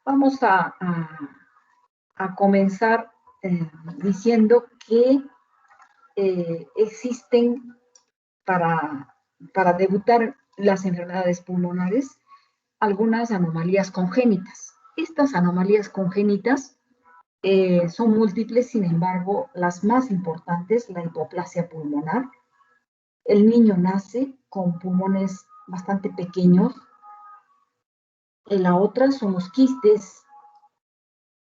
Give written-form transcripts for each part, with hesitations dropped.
vamos a comenzar diciendo que existen para debutar las enfermedades pulmonares algunas anomalías congénitas. Estas anomalías congénitas son múltiples, sin embargo, las más importantes, la hipoplasia pulmonar. El niño nace con pulmones bastante pequeños. La otra son los quistes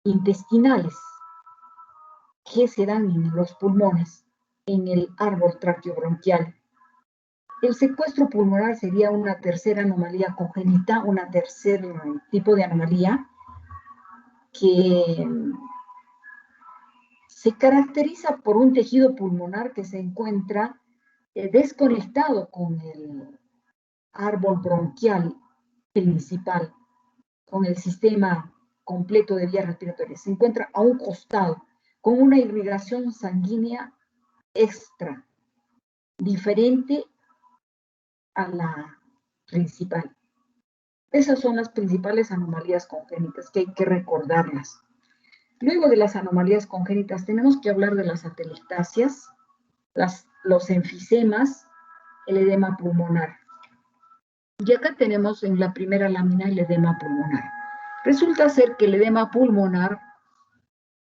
intestinales que se dan en los pulmones, en el árbol traqueobronquial. El secuestro pulmonar sería una tercera anomalía congénita, una tercer tipo de anomalía que se caracteriza por un tejido pulmonar que se encuentra desconectado con el árbol bronquial principal, con el sistema completo de vías respiratorias. Se encuentra a un costado, con una irrigación sanguínea extra, diferente a la principal. Esas son las principales anomalías congénitas que hay que recordarlas. Luego de las anomalías congénitas tenemos que hablar de las atelectasias, los enfisemas, el edema pulmonar. Y acá tenemos en la primera lámina el edema pulmonar. Resulta ser que el edema pulmonar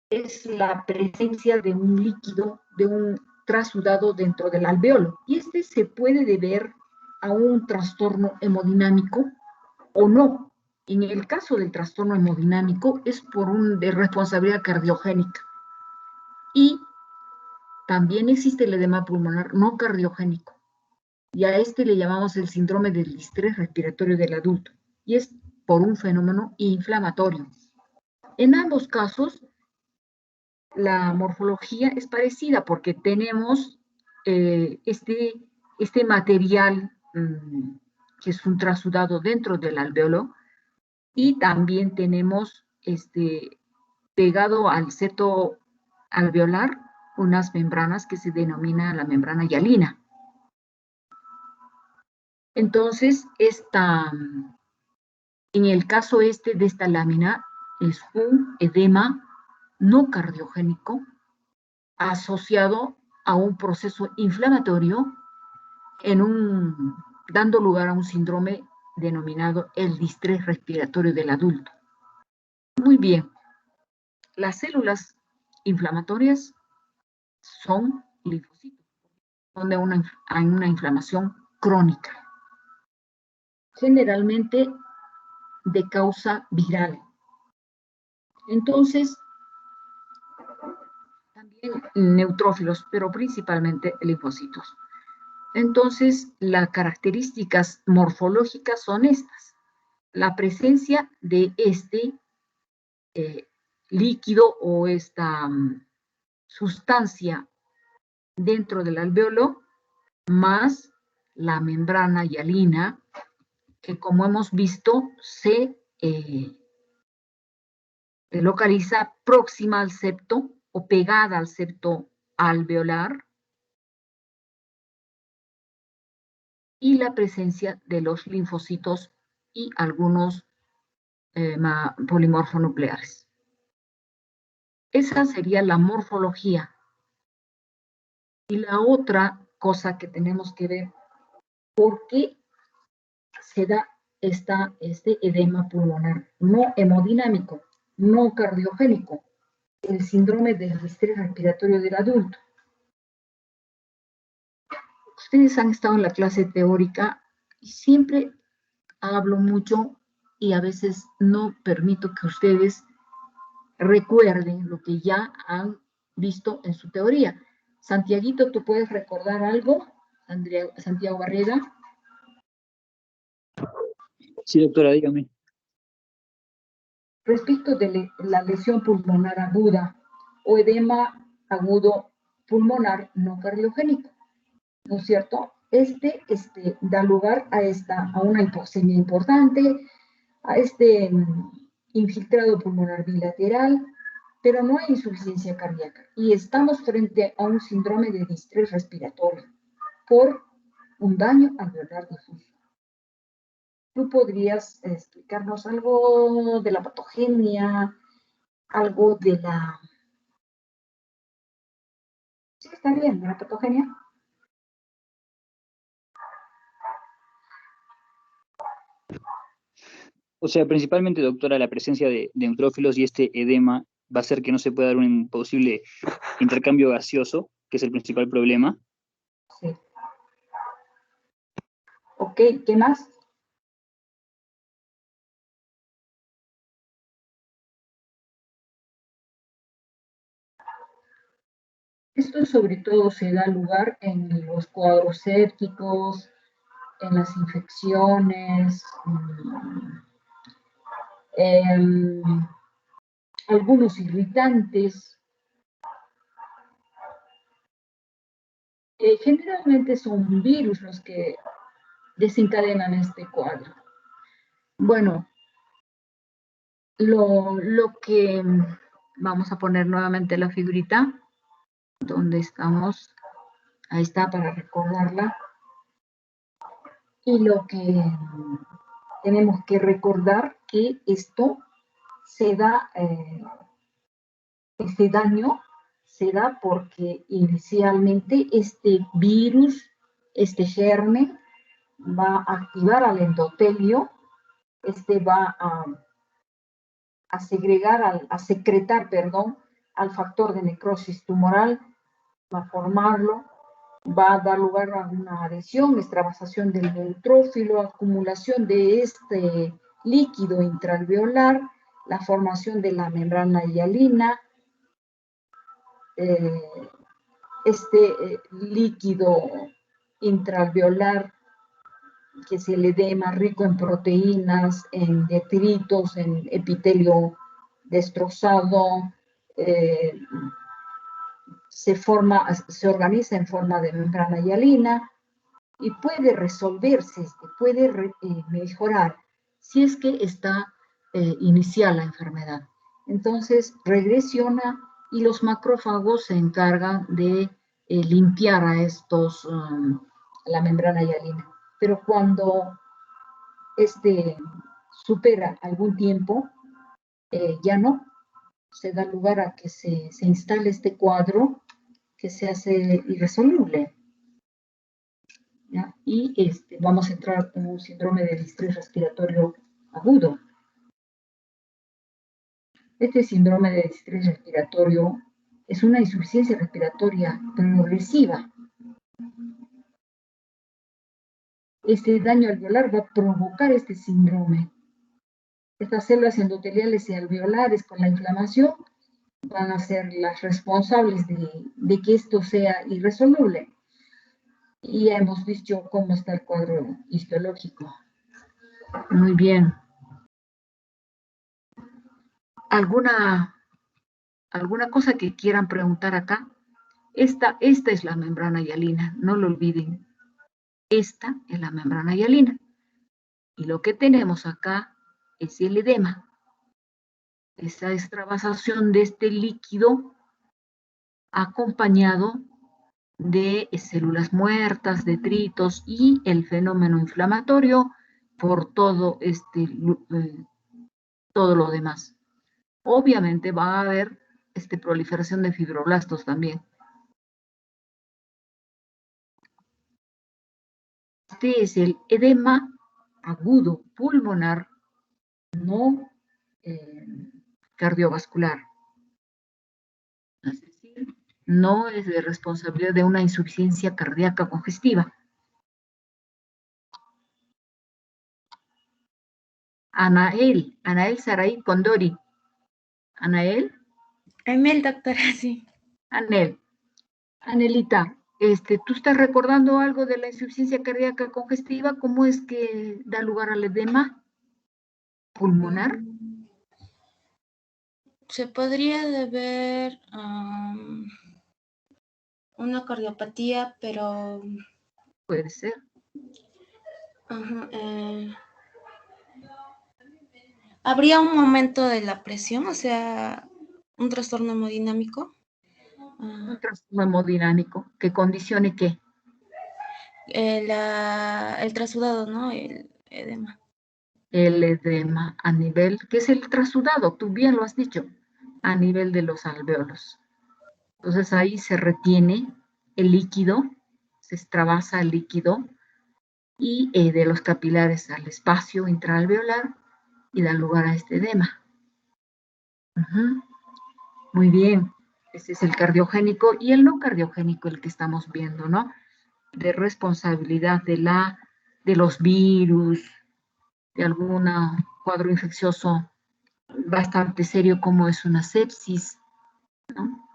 es la presencia de un líquido, de un trasudado dentro del alveolo. Y este se puede deber a un trastorno hemodinámico o no. En el caso del trastorno hemodinámico es de responsabilidad cardiogénica. Y también existe el edema pulmonar no cardiogénico. Y a este le llamamos el síndrome del distrés respiratorio del adulto. Y es por un fenómeno inflamatorio. En ambos casos, la morfología es parecida porque tenemos este material que es un trasudado dentro del alveolo y también tenemos pegado al seto alveolar unas membranas que se denomina la membrana hialina. Entonces, en el caso de esta lámina, es un edema no cardiogénico asociado a un proceso inflamatorio dando lugar a un síndrome denominado el distrés respiratorio del adulto. Muy bien, las células inflamatorias son linfocitos, donde hay una inflamación crónica, generalmente de causa viral. Entonces, también neutrófilos, pero principalmente linfocitos. Entonces, las características morfológicas son estas. La presencia de este líquido o esta sustancia dentro del alveolo, más la membrana hialina, que como hemos visto se localiza próxima al septo o pegada al septo alveolar, y la presencia de los linfocitos y algunos polimorfonucleares. Esa sería la morfología. Y la otra cosa que tenemos que ver, ¿por qué se da este edema pulmonar no hemodinámico, no cardiogénico, el síndrome del distrés respiratorio del adulto? Ustedes han estado en la clase teórica y siempre hablo mucho y a veces no permito que ustedes recuerden lo que ya han visto en su teoría. Santiaguito, ¿tú puedes recordar algo? Santiago Barrera. Sí, doctora, dígame. Respecto de la lesión pulmonar aguda o edema agudo pulmonar no cardiogénico, ¿no es cierto? Da lugar a una hipoxemia importante, a infiltrado pulmonar bilateral, pero no hay insuficiencia cardíaca. Y estamos frente a un síndrome de distrés respiratorio por un daño alveolar difuso. ¿Tú podrías explicarnos algo de la patogenia, algo de la... Sí, está bien, de la patogenia. O sea, principalmente, doctora, la presencia de neutrófilos y este edema va a hacer que no se pueda dar un posible intercambio gaseoso, que es el principal problema. Sí. Ok, ¿qué más? Esto sobre todo se da lugar en los cuadros sépticos, en las infecciones, algunos irritantes. Generalmente son virus los que desencadenan este cuadro. Bueno, lo que vamos a poner nuevamente la figurita, donde estamos, ahí está para recordarla. Y lo que tenemos que recordar que esto se da, este daño se da porque inicialmente este virus, este germen, va a activar al endotelio, va a segregar, a secretar, perdón, al factor de necrosis tumoral, va a formarlo, va a dar lugar a una adhesión, extravasación del neutrófilo, acumulación de este líquido intraalveolar, la formación de la membrana hialina, líquido intraalveolar que es el edema rico en proteínas, en detritos, en epitelio destrozado, se organiza en forma de membrana hialina y puede resolverse, puede mejorar si es que está inicial la enfermedad. Entonces regresiona y los macrófagos se encargan de limpiar a estos, la membrana hialina. Pero cuando supera algún tiempo, ya no, se da lugar a que se instale este cuadro que se hace irresoluble. ¿Ya? Y vamos a entrar en un síndrome de distrés respiratorio agudo. Este síndrome de distrés respiratorio es una insuficiencia respiratoria progresiva. Este daño alveolar va a provocar este síndrome. Estas células endoteliales y alveolares con la inflamación van a ser las responsables de que esto sea irresoluble. Y ya hemos visto cómo está el cuadro histológico. Muy bien. ¿Alguna cosa que quieran preguntar acá? Esta es la membrana hialina, no lo olviden. Esta es la membrana hialina. Y lo que tenemos acá es el edema. Esa extravasación de este líquido acompañado de células muertas, detritos y el fenómeno inflamatorio por todo todo lo demás. Obviamente va a haber proliferación de fibroblastos también. Este es el edema agudo pulmonar no cardiovascular. Es decir, no es de responsabilidad de una insuficiencia cardíaca congestiva. Anael Saray Condori. Anael. Amel, doctora, sí. Anel. Anelita, ¿tú estás recordando algo de la insuficiencia cardíaca congestiva? ¿Cómo es que da lugar al edema pulmonar? Se podría deber a una cardiopatía, pero... Puede ser. ¿Habría un momento de la presión, o sea, un trastorno hemodinámico? Un trastorno hemodinámico que condicione ¿qué? El trasudado, ¿no? El edema. el edema a nivel, que es el trasudado, tú bien lo has dicho, a nivel de los alvéolos. Entonces ahí se retiene el líquido, se extravasa el líquido y de los capilares al espacio intraalveolar y da lugar a este edema. Muy bien, ese es el cardiogénico y el no cardiogénico, el que estamos viendo, ¿no? De responsabilidad de los virus, de algún cuadro infeccioso bastante serio como es una sepsis, ¿no?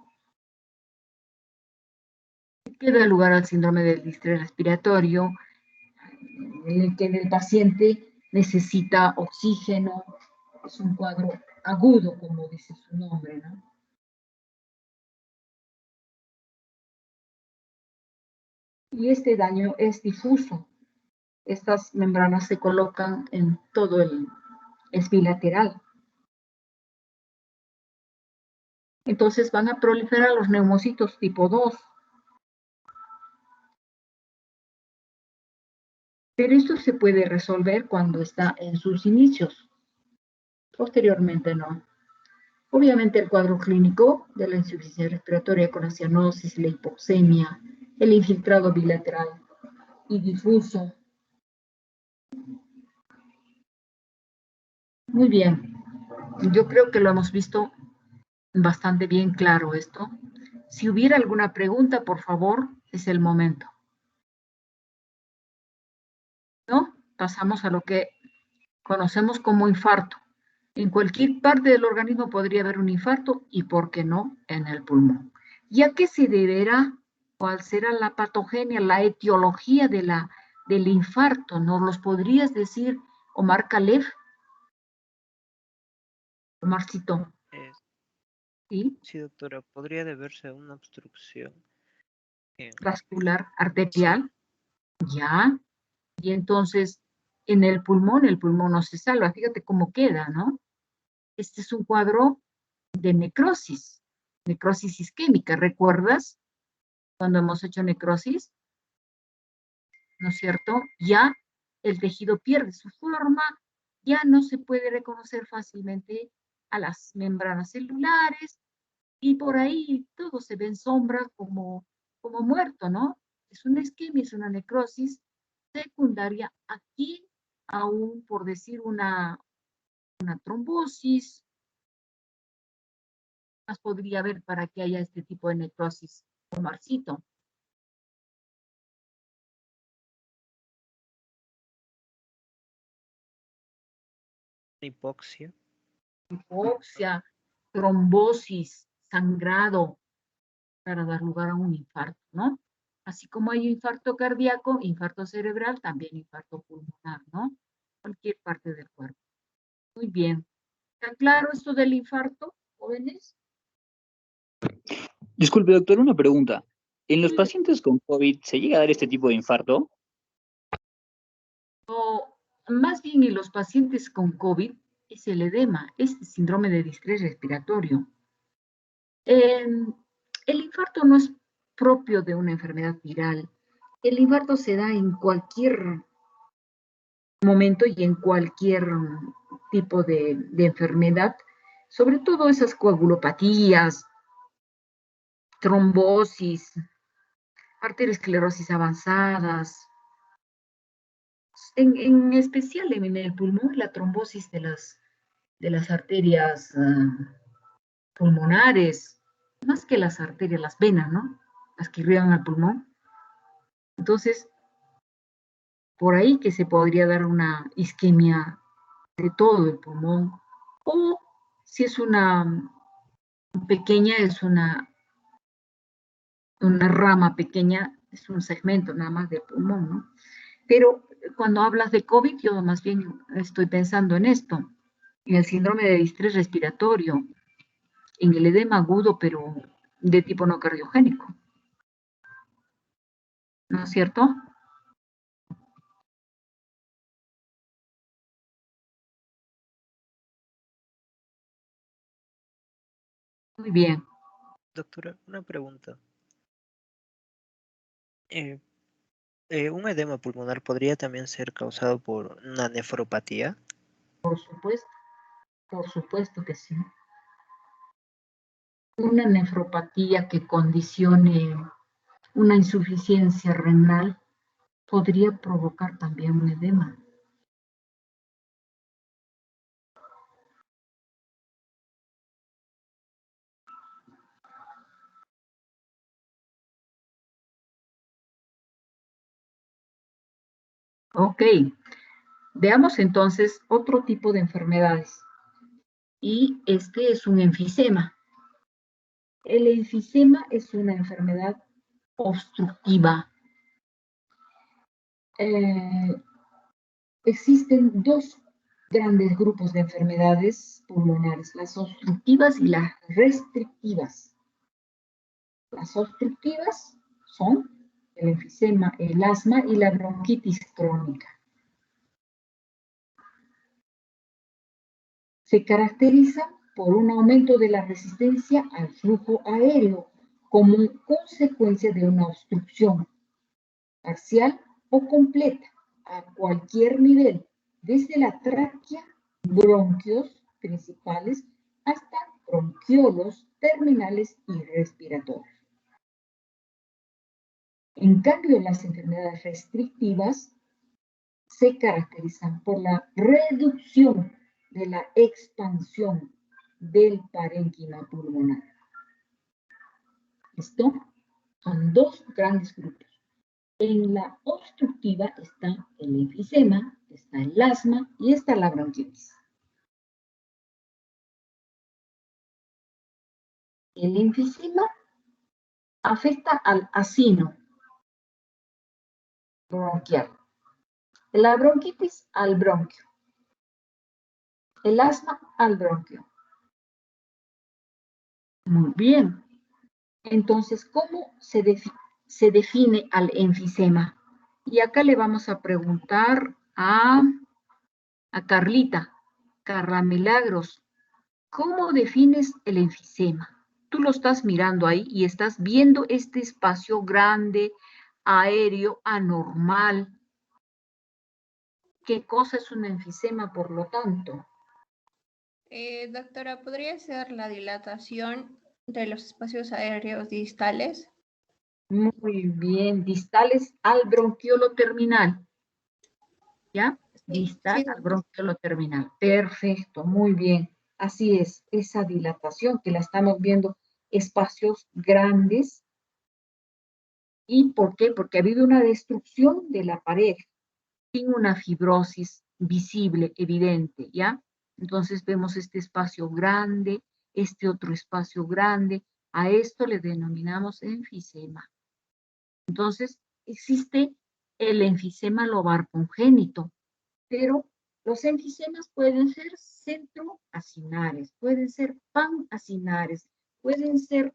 Que da lugar al síndrome del distrés respiratorio, en el que el paciente necesita oxígeno, es un cuadro agudo, como dice su nombre, ¿no? Y este daño es difuso. Estas membranas se colocan en todo es bilateral. Entonces van a proliferar los neumocitos tipo 2. Pero esto se puede resolver cuando está en sus inicios. Posteriormente no. Obviamente el cuadro clínico de la insuficiencia respiratoria con la cianosis, la hipoxemia, el infiltrado bilateral y difuso. Muy bien. Yo creo que lo hemos visto bastante bien claro esto. Si hubiera alguna pregunta, por favor, es el momento. ¿No? Pasamos a lo que conocemos como infarto. En cualquier parte del organismo podría haber un infarto y, ¿por qué no?, en el pulmón. ¿Y a qué se deberá? ¿Cuál será la patogenia, la etiología del infarto? ¿Nos los podrías decir, Omar Calef? Omarcito. ¿Sí? Sí, doctora, podría deberse a una obstrucción vascular arterial. Sí. Ya. Y entonces, en el pulmón no se salva. Fíjate cómo queda, ¿no? Este es un cuadro de necrosis isquémica. ¿Recuerdas cuando hemos hecho necrosis? ¿No es cierto? Ya el tejido pierde su forma, ya no se puede reconocer fácilmente a las membranas celulares y por ahí todo se ve en sombra como muerto, ¿no? Es una isquemia, es una necrosis secundaria. Aquí aún, por decir una trombosis, más podría haber para que haya este tipo de necrosis, Omarcito. hipoxia. Hipoxia, trombosis, sangrado, para dar lugar a un infarto, ¿no? Así como hay infarto cardíaco, infarto cerebral, también infarto pulmonar, ¿no? Cualquier parte del cuerpo. Muy bien. ¿Está claro esto del infarto, jóvenes? Disculpe, doctor, una pregunta. ¿En los pacientes con COVID se llega a dar este tipo de infarto? O más bien en los pacientes con COVID es el edema, este síndrome de distrés respiratorio. El infarto no es propio de una enfermedad viral. El infarto se da en cualquier momento y en cualquier tipo de enfermedad, sobre todo esas coagulopatías, trombosis, arteriosclerosis avanzadas, en especial en el pulmón, la trombosis de las arterias pulmonares, más que las arterias, las venas, ¿no? Las que irrigan al pulmón. Entonces, por ahí que se podría dar una isquemia de todo el pulmón, o si es una pequeña, es una rama pequeña, es un segmento nada más del pulmón, ¿no? Pero cuando hablas de COVID, yo más bien estoy pensando en esto, en el síndrome de distrés respiratorio, en el edema agudo, pero de tipo no cardiogénico. ¿No es cierto? Muy bien. Doctora, una pregunta. ¿Un edema pulmonar podría también ser causado por una nefropatía? Por supuesto que sí. Una nefropatía que condicione una insuficiencia renal podría provocar también un edema. Ok, veamos entonces otro tipo de enfermedades. Y este es un enfisema. El enfisema es una enfermedad obstructiva. Existen dos grandes grupos de enfermedades pulmonares, las obstructivas y las restrictivas. Las obstructivas son el enfisema, el asma y la bronquitis crónica. Se caracteriza por un aumento de la resistencia al flujo aéreo como consecuencia de una obstrucción parcial o completa a cualquier nivel, desde la tráquea, bronquios principales, hasta bronquiolos terminales y respiratorios. En cambio, las enfermedades restrictivas se caracterizan por la reducción de la expansión del parénquima pulmonar. Esto son dos grandes grupos. En la obstructiva está el enfisema, está el asma y está la bronquitis. El enfisema afecta al acino bronquial, la bronquitis al bronquio, el asma al bronquio. Muy bien. Entonces, ¿cómo se define al enfisema? Y acá le vamos a preguntar a Carlita, Carla Milagros, ¿cómo defines el enfisema? Tú lo estás mirando ahí y estás viendo este espacio grande, aéreo, anormal. ¿Qué cosa es un enfisema, por lo tanto? Doctora, ¿podría ser la dilatación de los espacios aéreos distales? Muy bien, distales al bronquiolo terminal. ¿Ya? Distal Sí. al bronquiolo terminal. Perfecto, muy bien. Así es, esa dilatación que la estamos viendo, espacios grandes. ¿Y por qué? Porque ha habido una destrucción de la pared sin una fibrosis visible, evidente, ¿ya? Entonces vemos este espacio grande, este otro espacio grande. A esto le denominamos enfisema. Entonces, existe el enfisema lobar congénito, pero los enfisemas pueden ser centroacinares, pueden ser panacinares, pueden ser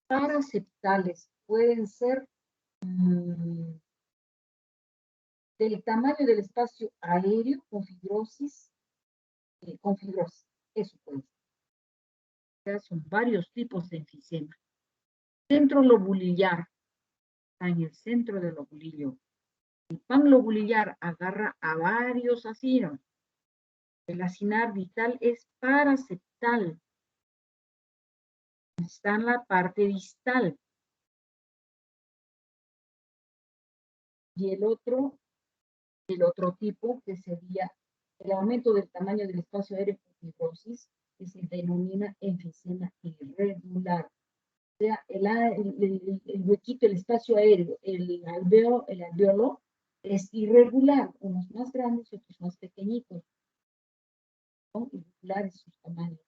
paraseptales, pueden ser del tamaño del espacio aéreo con fibrosis, eso puede ser. Son varios tipos de enfisema. Centro lobulillar, está en el centro del lobulillo. El panlobulillar agarra a varios acinos. El acinar distal es paraseptal. Está en la parte distal. Y el otro tipo, que sería el aumento del tamaño del espacio aéreo por fibrosis, que se denomina enfisema irregular. O sea, el huequito, el espacio aéreo, el alveolo es irregular, unos más grandes y otros más pequeñitos. Son irregulares sus tamaños,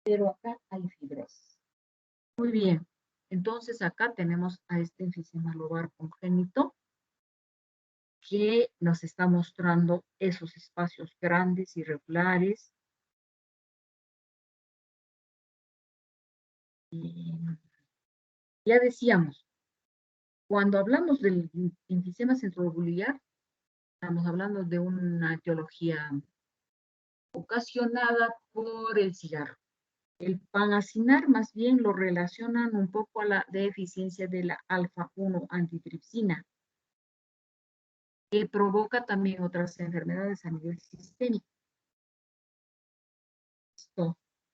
pero acá hay fibrosis. Muy bien, entonces acá tenemos a este enfisema lobar congénito que nos está mostrando esos espacios grandes, irregulares. Y ya decíamos, cuando hablamos del enfisema centrolobular, estamos hablando de una etiología ocasionada por el cigarro. El panacinar más bien lo relacionan un poco a la deficiencia de la alfa-1 antitripsina, que provoca también otras enfermedades a nivel sistémico.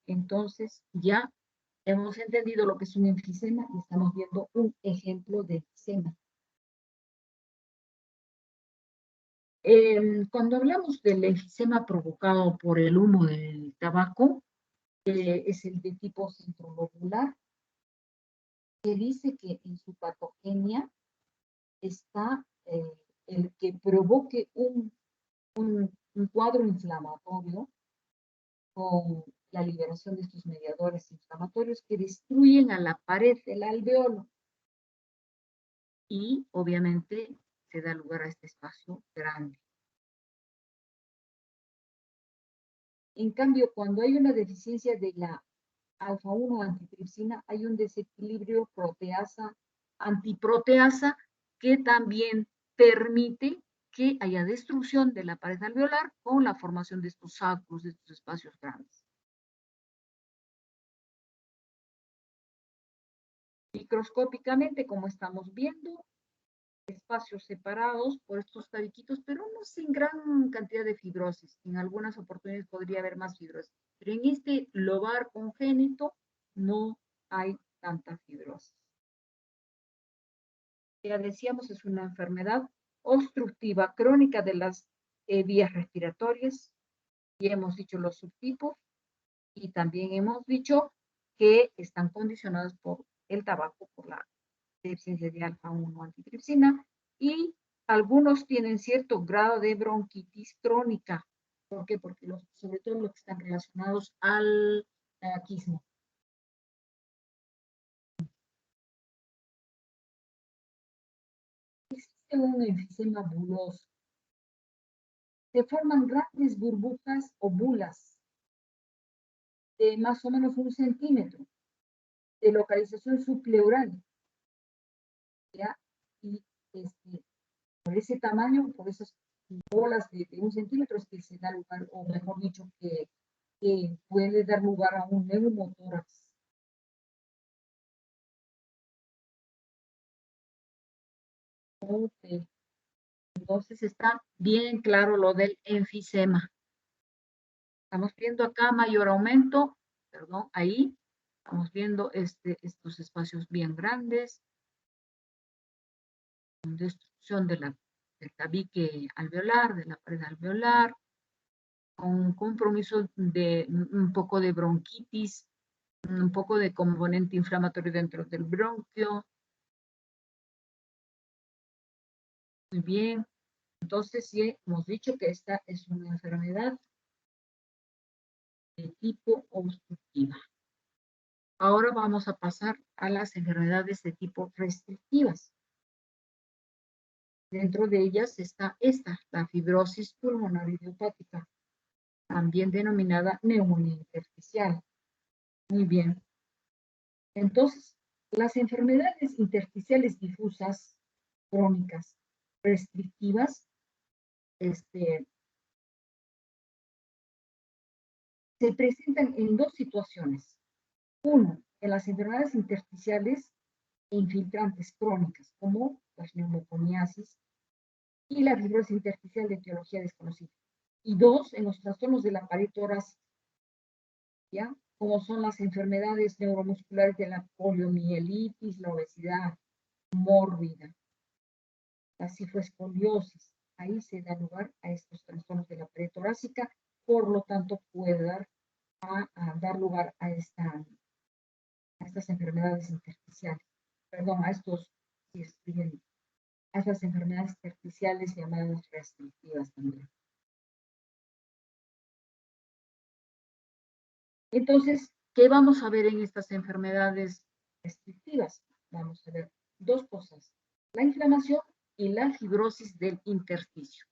Entonces ya hemos entendido lo que es un enfisema y estamos viendo un ejemplo de enfisema. Cuando hablamos del enfisema provocado por el humo del tabaco, es el de tipo centrolobular, que dice que en su patogenia está el que provoque un cuadro inflamatorio con la liberación de estos mediadores inflamatorios que destruyen a la pared del alveolo. Y obviamente se da lugar a este espacio grande. En cambio, cuando hay una deficiencia de la alfa-1 antitripsina, hay un desequilibrio proteasa-antiproteasa que también permite que haya destrucción de la pared alveolar con la formación de estos sacos, de estos espacios grandes. Microscópicamente, como estamos viendo, espacios separados por estos tabiquitos, pero no sin gran cantidad de fibrosis. En algunas oportunidades podría haber más fibrosis, pero en este lobar congénito no hay tanta fibrosis. Ya decíamos, es una enfermedad obstructiva crónica de las vías respiratorias. Ya hemos dicho los subtipos y también hemos dicho que están condicionados por el tabaco, por la deficiencia de alfa-1 antitripsina, y algunos tienen cierto grado de bronquitis crónica. ¿Por qué? Porque sobre todo los que están relacionados al tabaquismo. Existe un enfisema buloso. Se forman grandes burbujas o bulas de más o menos 1 centímetro de localización subpleural. ¿Ya? Y por ese tamaño, por esas bolas de 1 centímetro es que se da lugar, o mejor dicho, que puede dar lugar a un neumotórax. Okay. Entonces está bien claro lo del enfisema. Estamos viendo acá mayor aumento, perdón, ahí estamos viendo estos espacios bien grandes, destrucción del tabique alveolar, de la pared alveolar, con compromiso de un poco de bronquitis, un poco de componente inflamatorio dentro del bronquio. Muy bien. Entonces, sí, hemos dicho que esta es una enfermedad de tipo obstructiva. Ahora vamos a pasar a las enfermedades de tipo restrictivas. Dentro de ellas está esta, la fibrosis pulmonar idiopática, también denominada neumonía intersticial. Muy bien. Entonces, las enfermedades intersticiales difusas, crónicas, restrictivas, se presentan en dos situaciones. Uno, en las enfermedades intersticiales e infiltrantes crónicas, como las neumoconiasis y la fibrosis intersticial de etiología desconocida. Y dos, en los trastornos de la pared torácica, ¿ya? Como son las enfermedades neuromusculares de la poliomielitis, la obesidad mórbida, la cifoescoliosis. Ahí se da lugar a estos trastornos de la pared torácica, por lo tanto puede dar lugar a estas enfermedades intersticiales. Perdón, a estas enfermedades intersticiales llamadas restrictivas también. Entonces, ¿qué vamos a ver en estas enfermedades restrictivas? Vamos a ver dos cosas: la inflamación y la fibrosis del intersticio.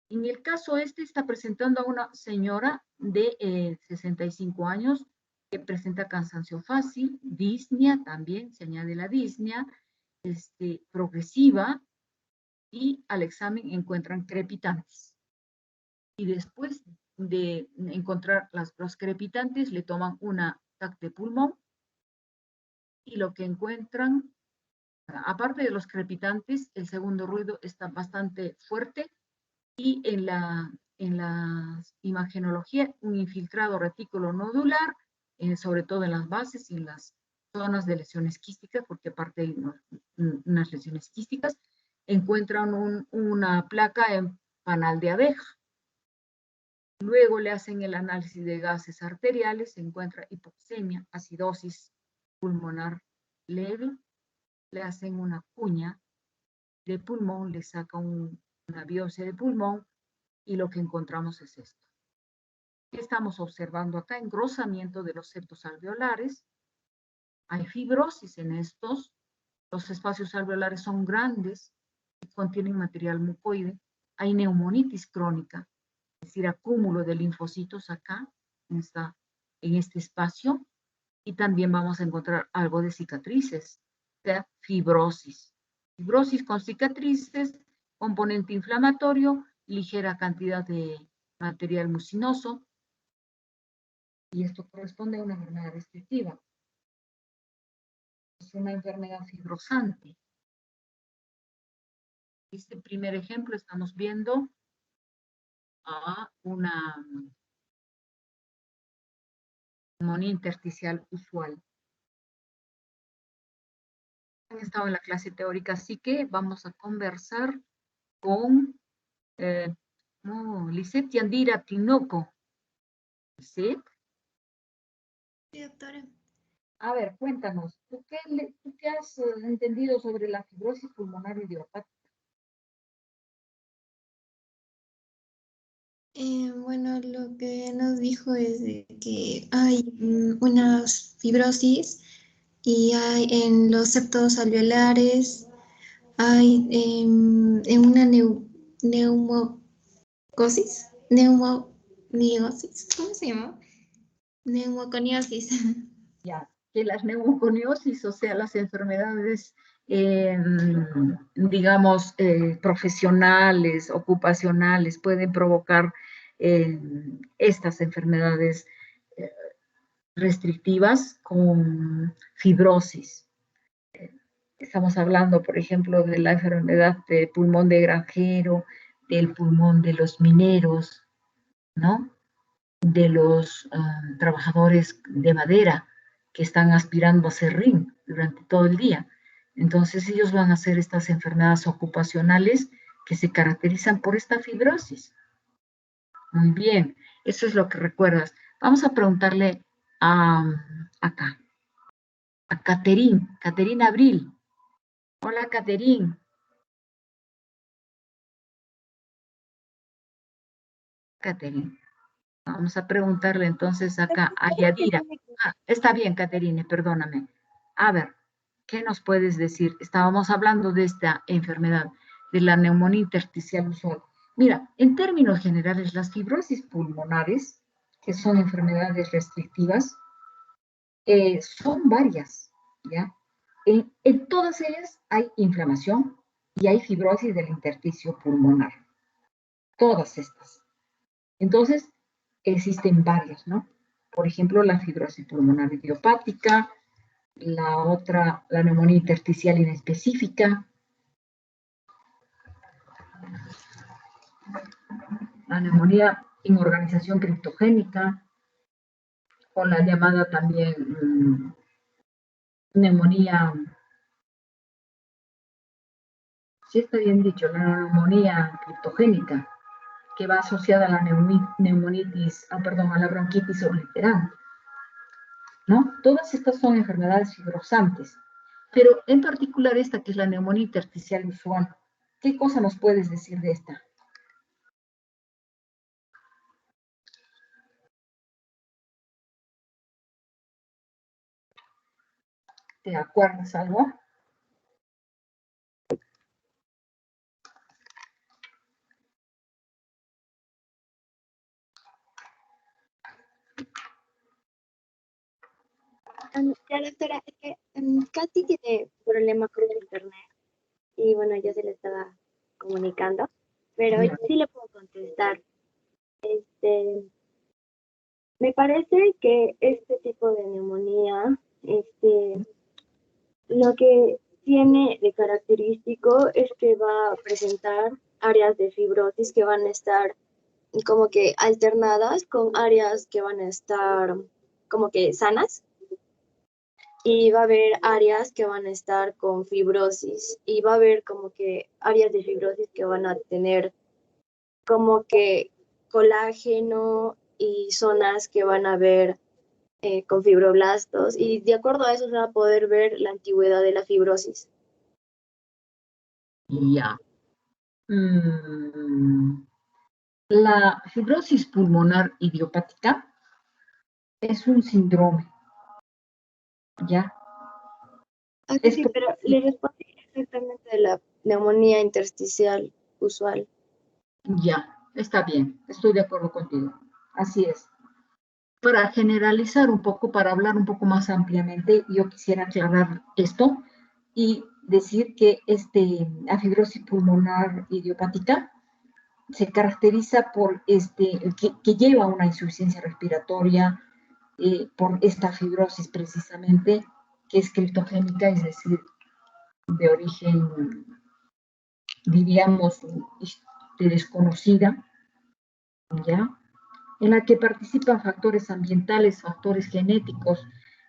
En el caso está presentando a una señora de 65 años que presenta cansancio fácil, disnea también, se añade la disnea, progresiva, y al examen encuentran crepitantes. Y después de encontrar los crepitantes, le toman una TAC de pulmón y lo que encuentran, aparte de los crepitantes, el segundo ruido está bastante fuerte y en la imagenología un infiltrado retículo nodular sobre todo en las bases y en las zonas de lesiones quísticas, porque aparte hay unas lesiones quísticas, encuentran una placa en panal de abeja. Luego le hacen el análisis de gases arteriales, se encuentra hipoxemia, acidosis pulmonar leve, le hacen una cuña de pulmón, le sacan una biopsia de pulmón y lo que encontramos es esto. Estamos observando acá engrosamiento de los septos alveolares. Hay fibrosis en estos. Los espacios alveolares son grandes y contienen material mucoide. Hay neumonitis crónica, es decir, acúmulo de linfocitos acá, en este espacio. Y también vamos a encontrar algo de cicatrices, o sea, fibrosis. Fibrosis con cicatrices, componente inflamatorio, ligera cantidad de material mucinoso. Y esto corresponde a una enfermedad restrictiva. Es una enfermedad fibrosante. Este primer ejemplo estamos viendo a una neumonía intersticial usual. Han estado en la clase teórica, así que vamos a conversar con Lisette Yandira Tinoco. Lisette. Sí, doctora. A ver, cuéntanos, ¿tú qué has entendido sobre la fibrosis pulmonar idiopática? Bueno, lo que nos dijo es de que hay una fibrosis y hay en los septos alveolares, hay en una neumocosis, neumoniosis, ¿cómo se llama? Neumoconiosis. Ya, que las neumoconiosis, o sea, las enfermedades, digamos, profesionales, ocupacionales, pueden provocar estas enfermedades restrictivas con fibrosis. Estamos hablando, por ejemplo, de la enfermedad de pulmón de granjero, del pulmón de los mineros, ¿no? De los trabajadores de madera que están aspirando a serrín durante todo el día. Entonces ellos van a hacer estas enfermedades ocupacionales que se caracterizan por esta fibrosis. Muy bien, eso es lo que recuerdas. Vamos a preguntarle acá, a Caterine Abril. Hola, Caterine. Caterine. Vamos a preguntarle entonces acá a Yadira. Está bien, Caterine, perdóname. A ver, ¿qué nos puedes decir? Estábamos hablando de esta enfermedad, de la neumonía intersticial usual. Mira, en términos generales, las fibrosis pulmonares, que son enfermedades restrictivas, son varias, ¿ya? En todas ellas hay inflamación y hay fibrosis del intersticio pulmonar. Todas estas. Entonces, existen varias, ¿no? Por ejemplo, la fibrosis pulmonar idiopática, la otra, la neumonía intersticial inespecífica, la neumonía en organización criptogénica, o la llamada también neumonía, sí está bien dicho, la neumonía criptogénica, que va asociada a la neumonitis, a la bronquitis obliterante, ¿no? Todas estas son enfermedades fibrosantes, pero en particular esta que es la neumonía intersticial usual. ¿Qué cosa nos puedes decir de esta? ¿Te acuerdas algo? Ya, doctora, es que Katy tiene problema con el internet y bueno, yo se le estaba comunicando, pero Ya. sí le puedo contestar. Me parece que este tipo de neumonía, lo que tiene de característico es que va a presentar áreas de fibrosis que van a estar como que alternadas con áreas que van a estar como que sanas y va a haber áreas que van a estar con fibrosis y va a haber como que áreas de fibrosis que van a tener como que colágeno y zonas que van a ver con fibroblastos y de acuerdo a eso se va a poder ver la antigüedad de la fibrosis. Ya. La fibrosis pulmonar idiopática es un síndrome, ¿ya? Ah, Es sí, pero le respondí exactamente de la neumonía intersticial usual. Ya, está bien, estoy de acuerdo contigo. Así es. Para generalizar un poco, para hablar un poco más ampliamente, yo quisiera aclarar esto y decir que la fibrosis pulmonar idiopática se caracteriza por que lleva una insuficiencia respiratoria, por esta fibrosis precisamente, que es criptogénica, es decir, de origen, diríamos, desconocida, ¿ya? En la que participan factores ambientales, factores genéticos.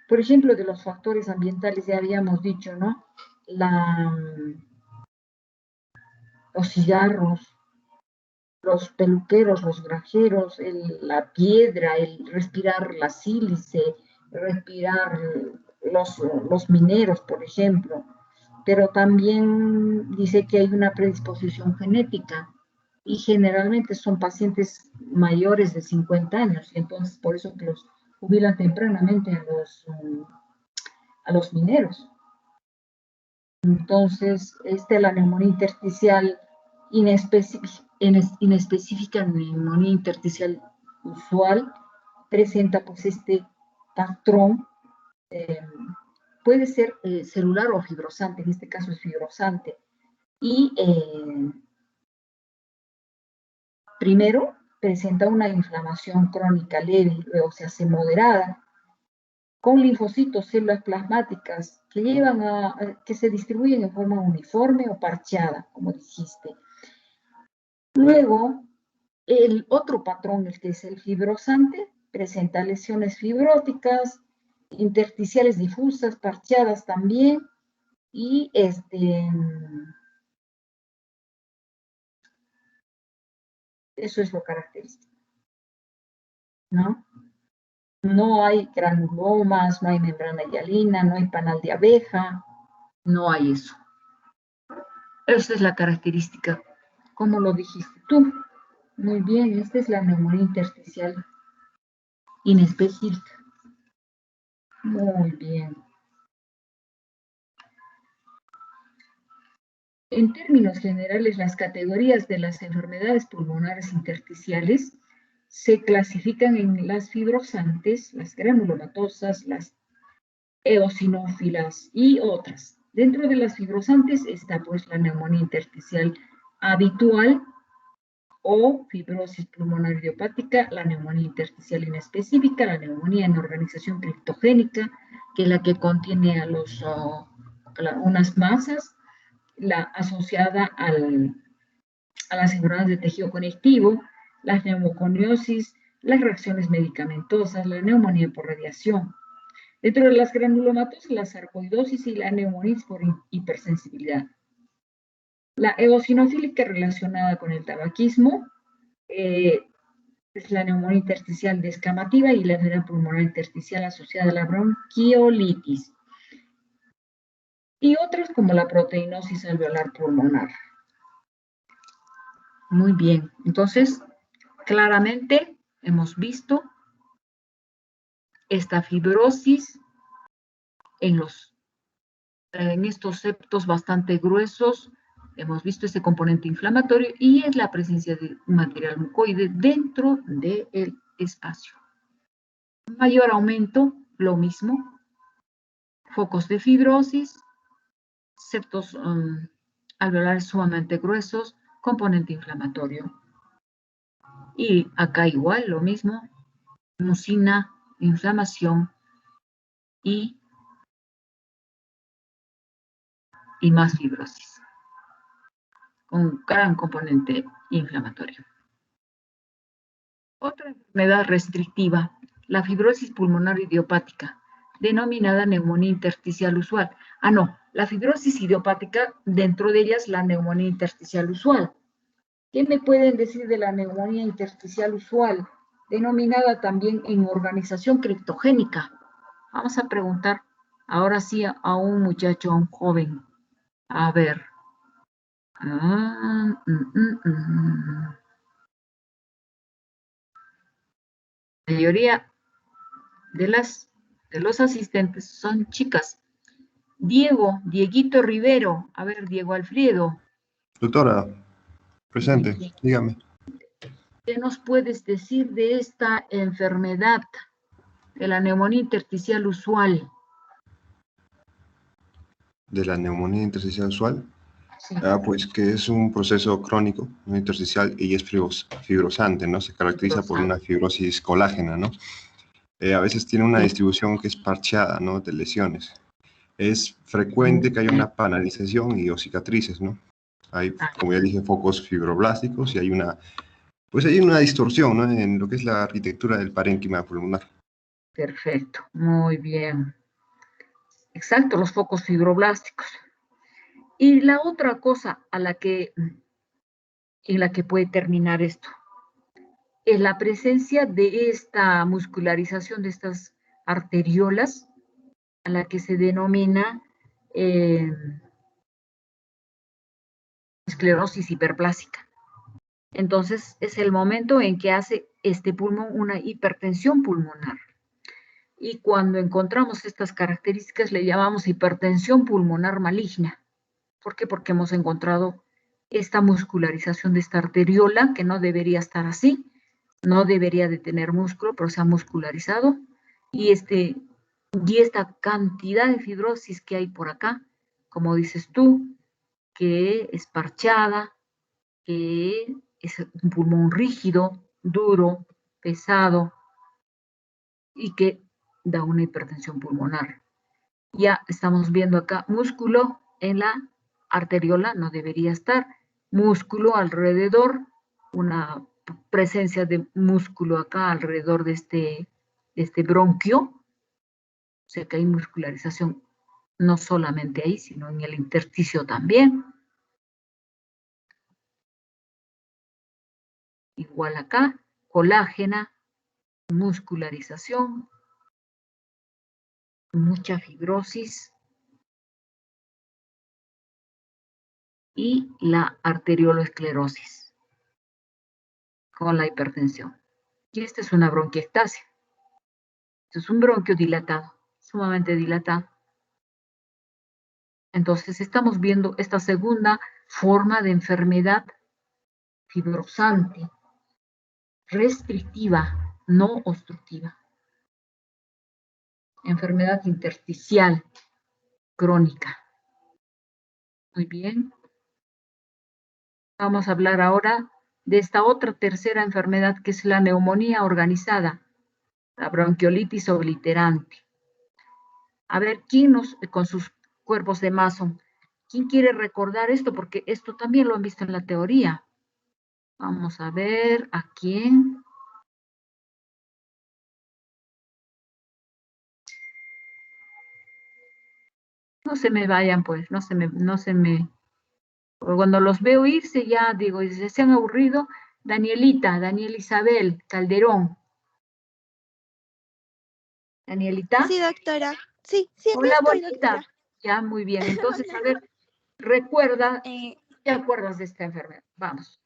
Por ejemplo, de los factores ambientales ya habíamos dicho, ¿no? Los cigarros, los peluqueros, los granjeros, la piedra, el respirar la sílice, respirar los mineros, por ejemplo. Pero también dice que hay una predisposición genética y generalmente son pacientes mayores de 50 años, y entonces por eso que los jubilan tempranamente a los mineros. Entonces, la neumonía intersticial inespecífica, neumonía intersticial usual, presenta pues este patrón, puede ser celular o fibrosante, en este caso es fibrosante, y primero presenta una inflamación crónica leve, luego se hace moderada, con linfocitos, células plasmáticas que se distribuyen en forma uniforme o parcheada, como dijiste. Luego, el otro patrón, el que es el fibrosante, presenta lesiones fibróticas, intersticiales difusas, parcheadas también, y eso es lo característico, ¿no? No hay granulomas, no hay membrana hialina, no hay panal de abeja, no hay eso. Esa es la característica, como lo dijiste tú. Muy bien, esta es la neumonía intersticial inespecífica. Muy bien. En términos generales, las categorías de las enfermedades pulmonares intersticiales se clasifican en las fibrosantes, las granulomatosas, las eosinófilas y otras. Dentro de las fibrosantes está pues la neumonía intersticial habitual o fibrosis pulmonar idiopática, la neumonía intersticial inespecífica, la neumonía en organización criptogénica, que es la que contiene unas masas, la asociada a las enfermedades de tejido conectivo, las neumoconiosis, las reacciones medicamentosas, la neumonía por radiación. Dentro de las granulomatosas, la sarcoidosis y la neumonitis por hipersensibilidad. La eosinofílica relacionada con el tabaquismo es la neumonía intersticial descamativa y la enfermedad pulmonar intersticial asociada a la bronquiolitis. Y otras como la proteinosis alveolar pulmonar. Muy bien, entonces, claramente hemos visto esta fibrosis en estos septos bastante gruesos, hemos visto este componente inflamatorio y es la presencia de un material mucoide dentro del espacio. Mayor aumento, lo mismo, focos de fibrosis, septos alveolares sumamente gruesos, componente inflamatorio. Y acá igual, lo mismo, mucina, inflamación y más fibrosis, con gran componente inflamatorio. Otra enfermedad restrictiva la fibrosis pulmonar idiopática, denominada neumonía intersticial usual. Ah, no, la fibrosis idiopática, dentro de ellas la neumonía intersticial usual. ¿Qué me pueden decir de la neumonía intersticial usual, denominada también en organización criptogénica? Vamos a preguntar ahora sí a un muchacho, a un joven. A ver. La mayoría de los asistentes son chicas. Dieguito Rivero. A ver, Diego Alfredo. Doctora, presente, dígame. ¿Qué nos puedes decir de esta enfermedad, de la neumonía intersticial usual? ¿De la neumonía intersticial usual? Sí. Pues que es un proceso crónico, no intersticial, y es fibrosante, ¿no? Se caracteriza por una fibrosis colágena, ¿no? A veces tiene una distribución que es parcheada, ¿no? De lesiones. Es frecuente que haya una panalización y o cicatrices, ¿no? Hay, como ya dije, focos fibroblásticos y hay una distorsión, ¿no? En lo que es la arquitectura del parénquima pulmonar. Perfecto, muy bien. Exacto, los focos fibroblásticos. Y la otra cosa en la que puede terminar esto es la presencia de esta muscularización de estas arteriolas, a la que se denomina esclerosis hiperplásica. Entonces, es el momento en que hace este pulmón una hipertensión pulmonar. Y cuando encontramos estas características, le llamamos hipertensión pulmonar maligna. ¿Por qué? Porque hemos encontrado esta muscularización de esta arteriola, que no debería estar así, no debería de tener músculo, pero se ha muscularizado. Y esta cantidad de fibrosis que hay por acá, como dices tú, que es parchada, que es un pulmón rígido, duro, pesado, y que da una hipertensión pulmonar. Ya estamos viendo acá músculo en la arteriola, no debería estar, músculo alrededor, una presencia de músculo acá alrededor de este bronquio, o sea que hay muscularización no solamente ahí, sino en el intersticio también. Igual acá, colágena, muscularización, mucha fibrosis y la arterioloesclerosis con la hipertensión. Y esta es una bronquiectasia. Esto es un bronquio dilatado, sumamente dilatado. Entonces estamos viendo esta segunda forma de enfermedad fibrosante, restrictiva, no obstructiva. Enfermedad intersticial crónica. Muy bien. Vamos a hablar ahora de esta otra tercera enfermedad que es la neumonía organizada, la bronquiolitis obliterante. A ver, ¿quién con sus cuerpos de Mason, quién quiere recordar esto? Porque esto también lo han visto en la teoría. Vamos a ver a quién. No se me vayan, pues, no se me. Cuando los veo irse ya digo, se han aburrido. Daniela Isabel Calderón. Danielita. Sí, doctora. Sí, aquí Hola, estoy, bonita. doctora. Ya, muy bien. Entonces, a ver, recuerda, ¿te acuerdas de esta enfermedad? Vamos.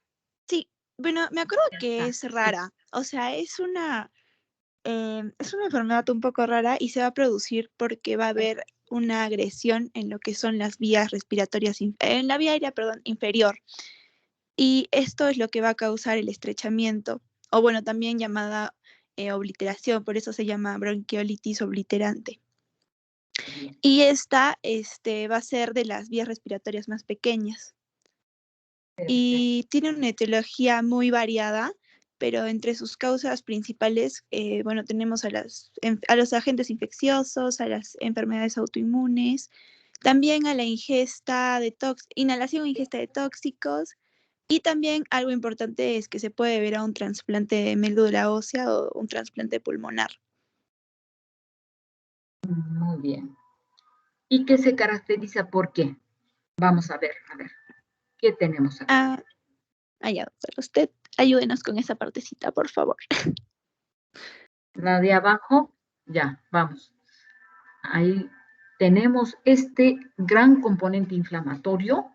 Sí, bueno, me acuerdo que es rara. O sea, es una enfermedad un poco rara y se va a producir porque va a haber una agresión en lo que son las vías respiratorias, en la vía aérea, perdón, inferior. Y esto es lo que va a causar el estrechamiento, o bueno, también llamada obliteración, por eso se llama bronquiolitis obliterante. Y esta va a ser de las vías respiratorias más pequeñas. Y tiene una etiología muy variada, pero entre sus causas principales, bueno, tenemos a los agentes infecciosos, a las enfermedades autoinmunes, también a la inhalación e ingesta de tóxicos, y también algo importante es que se puede ver a un trasplante de médula ósea o un trasplante pulmonar. Muy bien. ¿Y qué se caracteriza por qué? Vamos a ver, ¿qué tenemos acá? Ya, doctora, usted ayúdenos con esa partecita, por favor. La de abajo, ya, vamos. Ahí tenemos este gran componente inflamatorio,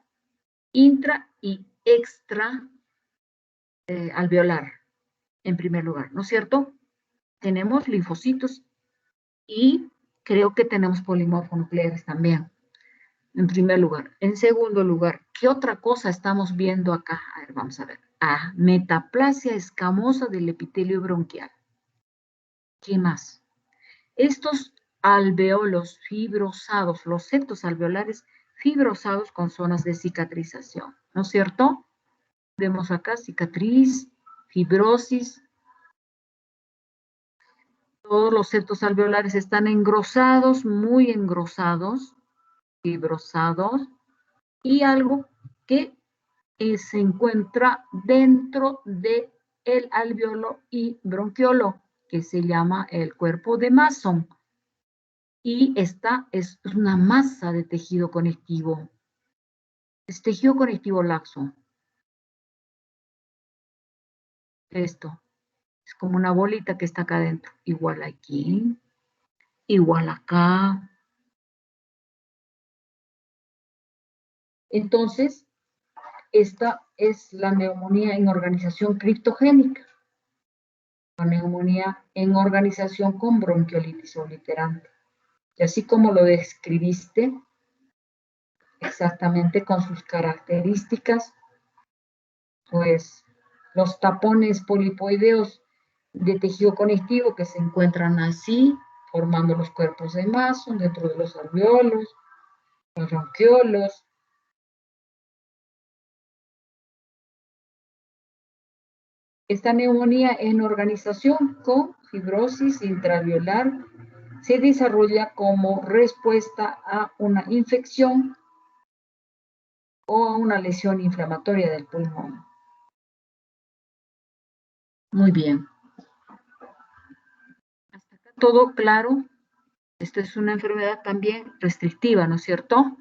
intra y extra alveolar, en primer lugar, ¿no es cierto? Tenemos linfocitos y creo que tenemos polimorfonucleares también, en primer lugar. En segundo lugar, ¿qué otra cosa estamos viendo acá? A ver, vamos a ver. Metaplasia escamosa del epitelio bronquial. ¿Qué más? Estos alveolos fibrosados, los septos alveolares fibrosados con zonas de cicatrización, ¿no es cierto? Vemos acá cicatriz, fibrosis. Todos los septos alveolares están engrosados, muy engrosados, fibrosados, y algo que se encuentra dentro del alveolo y bronquiolo, que se llama el cuerpo de Mason. Y esta es una masa de tejido conectivo. Es tejido conectivo laxo. Esto es como una bolita que está acá adentro. Igual aquí, igual acá. Entonces, esta es la neumonía en organización criptogénica. La neumonía en organización con bronquiolitis obliterante. Y así como lo describiste, exactamente con sus características, pues los tapones polipoideos de tejido conectivo que se encuentran así, formando los cuerpos de Mason dentro de los alveolos, los bronquiolos. Esta neumonía en organización con fibrosis intraalveolar se desarrolla como respuesta a una infección o a una lesión inflamatoria del pulmón. Muy bien. Hasta acá todo claro. Esta es una enfermedad también restrictiva, ¿no es cierto?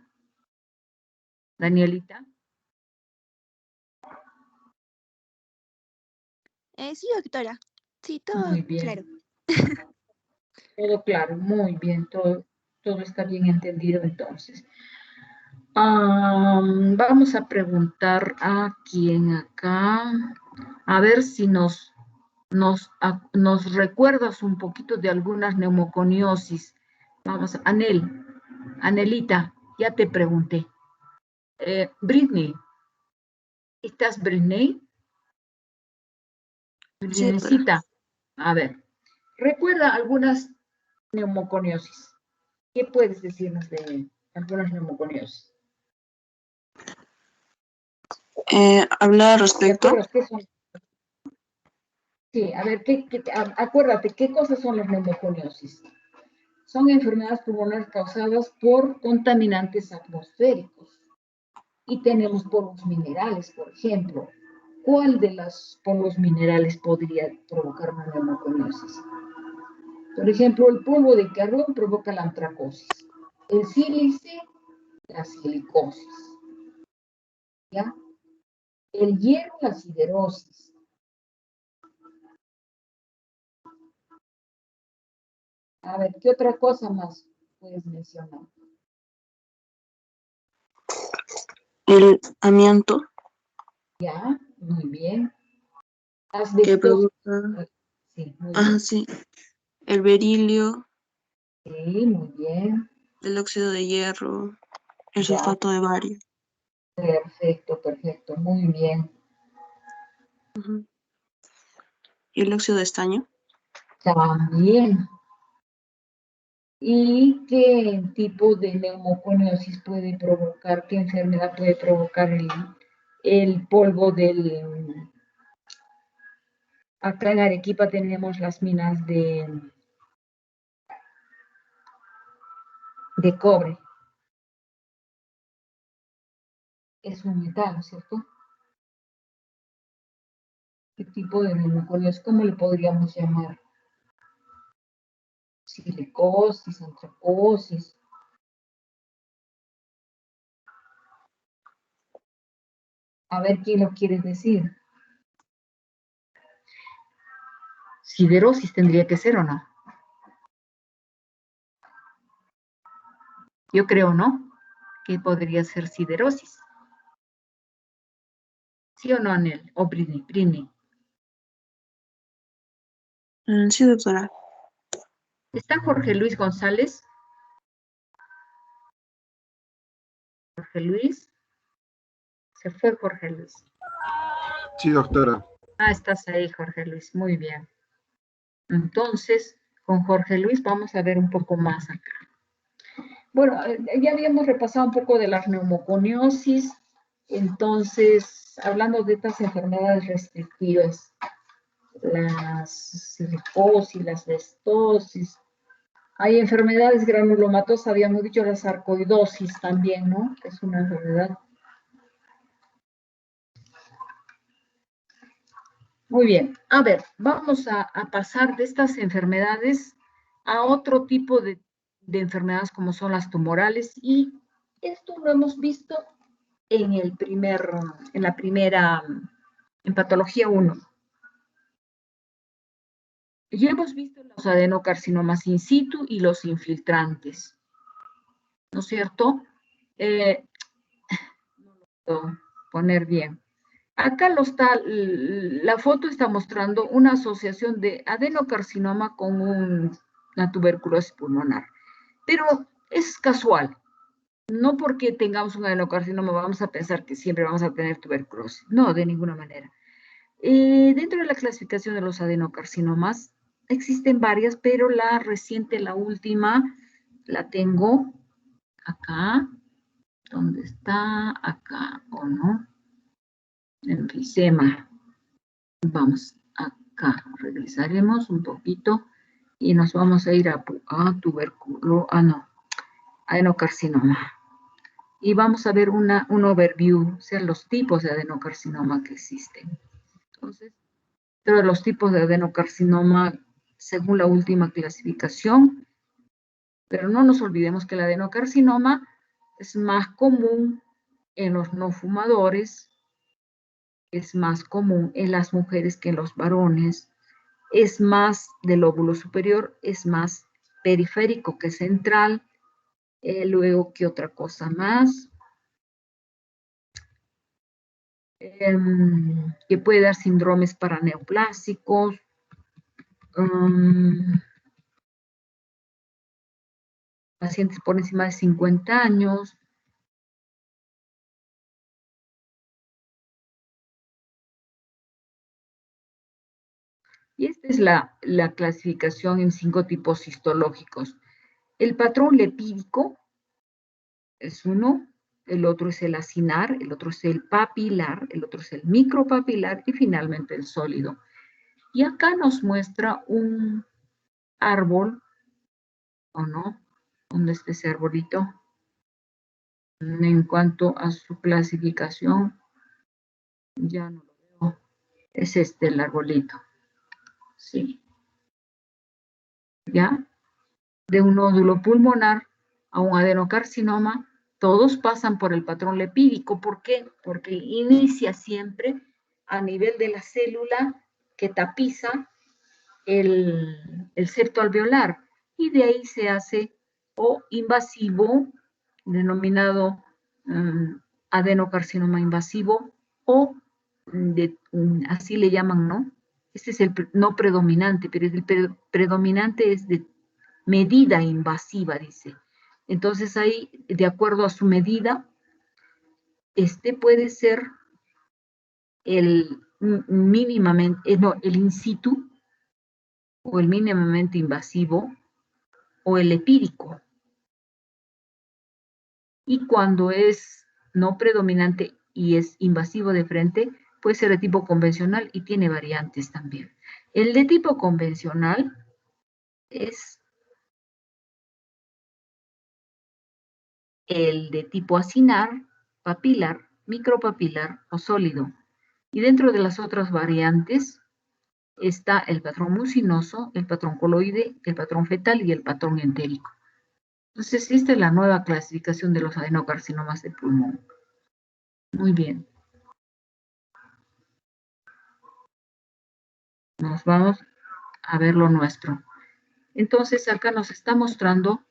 Danielita. Sí, doctora. Sí, todo Muy bien. claro. Todo claro, muy bien, todo está bien entendido entonces. Vamos a preguntar a quién acá, a ver si nos recuerdas un poquito de algunas neumoconiosis. Vamos, Anelita, ya te pregunté. Britney, ¿estás Britney? Sí, doctora. Britneycita, a ver, recuerda algunas neumoconiosis. ¿Qué puedes decirnos de algunas neumoconiosis? Habla al ¿Te respecto. acuerdas qué son? Sí, a ver, acuérdate, ¿qué cosas son las neumoconiosis? Son enfermedades pulmonares causadas por contaminantes atmosféricos. Y tenemos polvos minerales, por ejemplo. ¿Cuál de los polvos minerales podría provocar una neumoconiosis? Por ejemplo, el polvo de carbón provoca la antracosis. El sílice, la silicosis. ¿Ya? El hierro, la siderosis. A ver, ¿qué otra cosa más puedes mencionar? El amianto, Ya, muy bien. que Asbestosis. provoca. Sí, muy bien. Sí. El berilio, Sí, muy bien. el óxido de hierro, el Ya, sulfato de bario. perfecto, muy bien. Y el óxido de estaño. También. ¿Y qué tipo de neumoconiosis puede provocar, qué enfermedad puede provocar el polvo del... Acá en Arequipa tenemos las minas de cobre. Es un metal, ¿cierto? ¿Qué tipo de neumoconiosis? ¿Cómo le podríamos llamar? silicosis, antracosis. A ver quién lo quiere decir. Siderosis tendría que ser, ¿o no? Yo creo, ¿no? Que podría ser siderosis. ¿Sí o no, Anel? O Brini. Sí, doctora. ¿Está Jorge Luis González? Jorge Luis. Se fue Jorge Luis. Sí, doctora. Ah, estás ahí, Jorge Luis. Muy bien. Entonces, con Jorge Luis vamos a ver un poco más acá. Bueno, ya habíamos repasado un poco de la neumoconiosis. Entonces, hablando de estas enfermedades restrictivas, las silicosis, las destosis. Hay enfermedades granulomatosas, habíamos dicho la sarcoidosis también, ¿no? Que es una enfermedad. Muy bien, a ver, vamos a pasar de estas enfermedades a otro tipo de enfermedades como son las tumorales, y esto lo hemos visto en en patología 1. Ya hemos visto los adenocarcinomas in situ y los infiltrantes, ¿no es cierto? No lo puedo poner bien. Acá la foto está mostrando una asociación de adenocarcinoma con una tuberculosis pulmonar. Pero es casual. No porque tengamos un adenocarcinoma vamos a pensar que siempre vamos a tener tuberculosis. No, de ninguna manera. Dentro de la clasificación de los adenocarcinomas existen varias, pero la reciente, la última, la tengo acá. ¿Dónde está? Acá, ¿o no? Enfisema. Vamos acá, regresaremos un poquito y nos vamos a ir a adenocarcinoma. Y vamos a ver un overview, o sea, los tipos de adenocarcinoma que existen. Entonces, todos los tipos de adenocarcinoma según la última clasificación, pero no nos olvidemos que el adenocarcinoma es más común en los no fumadores, es más común en las mujeres que en los varones, es más del lóbulo superior, es más periférico que central. Luego, ¿qué otra cosa más? Que puede dar síndromes paraneoplásicos. Pacientes por encima de 50 años. Y esta es la clasificación en 5 tipos histológicos. El patrón lepídico es uno, el otro es el acinar, el otro es el papilar, el otro es el micropapilar y finalmente el sólido. Y acá nos muestra un árbol, ¿o no? ¿Dónde está ese arbolito? En cuanto a su clasificación, ya no lo veo. Es este el arbolito. Sí. ¿Ya? De un nódulo pulmonar a un adenocarcinoma, todos pasan por el patrón lepídico. ¿Por qué? Porque inicia siempre a nivel de la célula que tapiza el septo alveolar, y de ahí se hace o invasivo, denominado adenocarcinoma invasivo, o así le llaman, ¿no? Este es el no predominante, pero el predominante es de medida invasiva, dice. Entonces ahí, de acuerdo a su medida, este puede ser el mínimamente, no, el in situ, o el mínimamente invasivo, o el epídico. Y cuando es no predominante y es invasivo de frente, puede ser de tipo convencional y tiene variantes también. El de tipo convencional es el de tipo acinar, papilar, micropapilar o sólido. Y dentro de las otras variantes está el patrón mucinoso, el patrón coloide, el patrón fetal y el patrón entérico. Entonces, esta es la nueva clasificación de los adenocarcinomas de pulmón. Muy bien. Nos vamos a ver lo nuestro. Entonces, acá nos está mostrando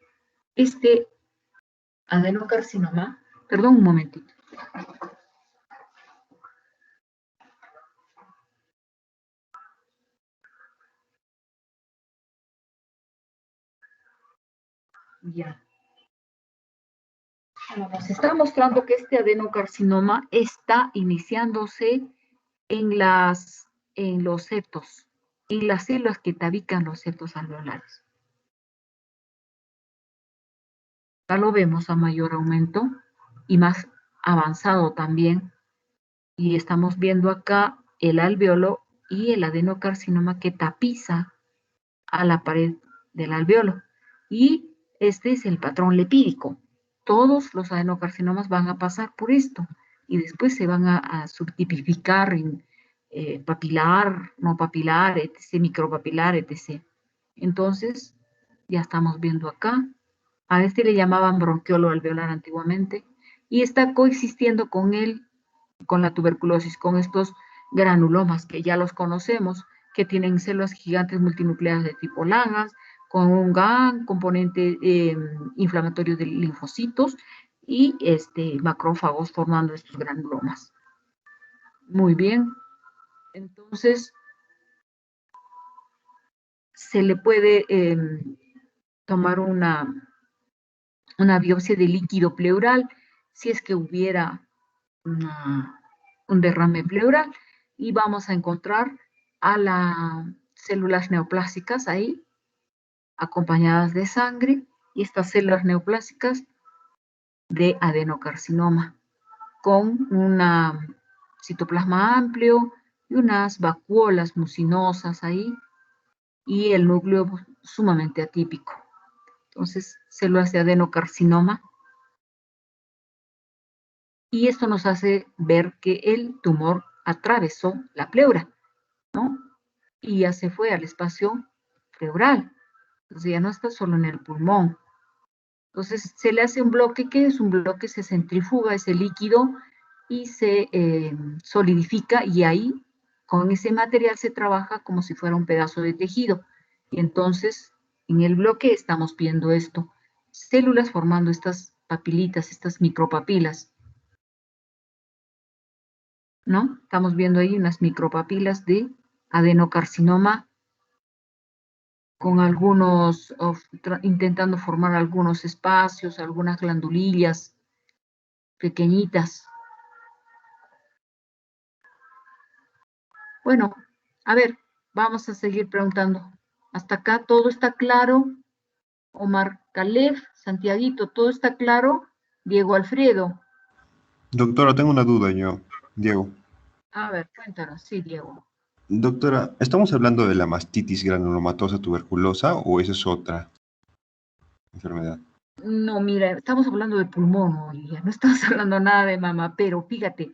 este adenocarcinoma. Perdón, un momentito. Ya. Bueno, nos está mostrando que este adenocarcinoma está iniciándose en los septos, en las células que tabican los septos alveolares. Ya lo vemos a mayor aumento y más avanzado también. Y estamos viendo acá el alveolo y el adenocarcinoma que tapiza a la pared del alveolo. Y este es el patrón lipídico. Todos los adenocarcinomas van a pasar por esto y después se van a subtipificar en papilar, no papilar, etc., micropapilar, etc. Entonces, ya estamos viendo acá. A este le llamaban bronquiolo alveolar antiguamente y está coexistiendo con la tuberculosis, con estos granulomas que ya los conocemos, que tienen células gigantes multinucleadas de tipo Langhans, con un gran componente inflamatorio de linfocitos y macrófagos formando estos granulomas. Muy bien. Entonces, se le puede tomar una biopsia de líquido pleural si es que hubiera un derrame pleural y vamos a encontrar a las células neoplásicas ahí, acompañadas de sangre, y estas células neoplásicas de adenocarcinoma, con un citoplasma amplio y unas vacuolas mucinosas ahí, y el núcleo sumamente atípico. Entonces, células de adenocarcinoma. Y esto nos hace ver que el tumor atravesó la pleura, ¿no? Y ya se fue al espacio pleural. Entonces ya no está solo en el pulmón. Entonces se le hace un bloque. ¿Qué es un bloque? Se centrifuga ese líquido y se solidifica, y ahí con ese material se trabaja como si fuera un pedazo de tejido. Y entonces en el bloque estamos viendo esto. Células formando estas papilitas, estas micropapilas, ¿no? Estamos viendo ahí unas micropapilas de adenocarcinoma con algunos, intentando formar algunos espacios, algunas glandulillas pequeñitas. Bueno, a ver, vamos a seguir preguntando. Hasta acá todo está claro. Omar Calef, Santiaguito, ¿todo está claro? Diego Alfredo. Doctora, tengo una duda yo, Diego. A ver, cuéntanos. Sí, Diego. Doctora, ¿estamos hablando de la mastitis granulomatosa tuberculosa o esa es otra enfermedad? No, mira, estamos hablando de pulmón hoy día, no estamos hablando nada de mama, pero fíjate,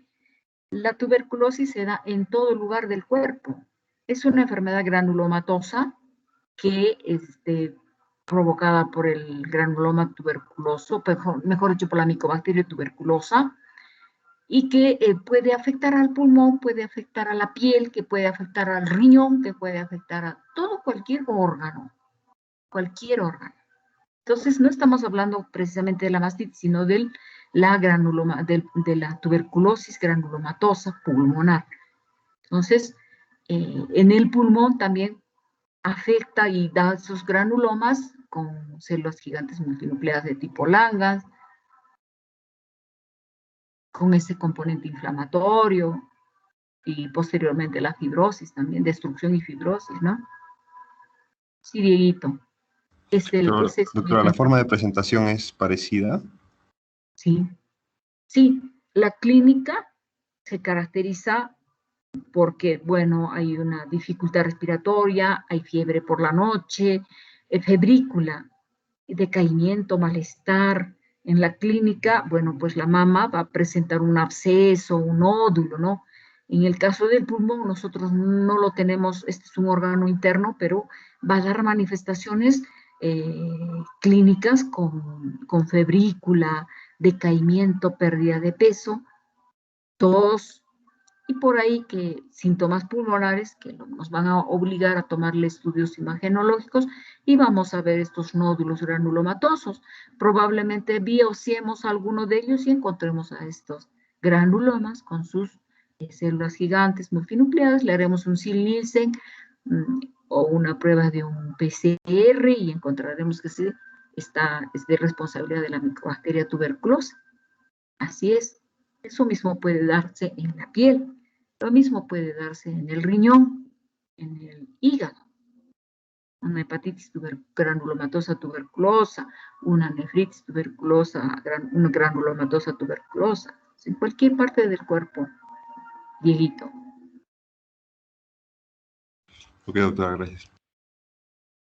la tuberculosis se da en todo lugar del cuerpo. Es una enfermedad granulomatosa que provocada por el granuloma tuberculoso, mejor dicho, por la micobacteria tuberculosa, y que puede afectar al pulmón, puede afectar a la piel, que puede afectar al riñón, que puede afectar a todo, cualquier órgano, cualquier órgano. Entonces, no estamos hablando precisamente de la mastitis, sino de la tuberculosis granulomatosa pulmonar. Entonces, en el pulmón también afecta y da esos granulomas con células gigantes multinucleadas de tipo Langhans, con ese componente inflamatorio y posteriormente la fibrosis también, destrucción y fibrosis, ¿no? Sí, Dieguito. Doctora, ¿la forma de presentación es parecida? Sí. Sí, la clínica se caracteriza porque, bueno, hay una dificultad respiratoria, hay fiebre por la noche, febrícula, decaimiento, malestar. En la clínica, bueno, pues la mama va a presentar un absceso, un nódulo, ¿no? En el caso del pulmón, nosotros no lo tenemos, este es un órgano interno, pero va a dar manifestaciones clínicas con febrícula, decaimiento, pérdida de peso, tos, y por ahí que síntomas pulmonares que nos van a obligar a tomarle estudios imagenológicos y vamos a ver estos nódulos granulomatosos. Probablemente biopsiemos alguno de ellos y encontremos a estos granulomas con sus células gigantes multinucleadas. Le haremos un Nielsen o una prueba de un PCR y encontraremos que sí, es de responsabilidad de la micobacteria tuberculosa. Así es. Eso mismo puede darse en la piel, lo mismo puede darse en el riñón, en el hígado, una hepatitis granulomatosa tuberculosa, una nefritis tuberculosa, una granulomatosa tuberculosa, en cualquier parte del cuerpo, Dieguito. Ok, doctora, gracias.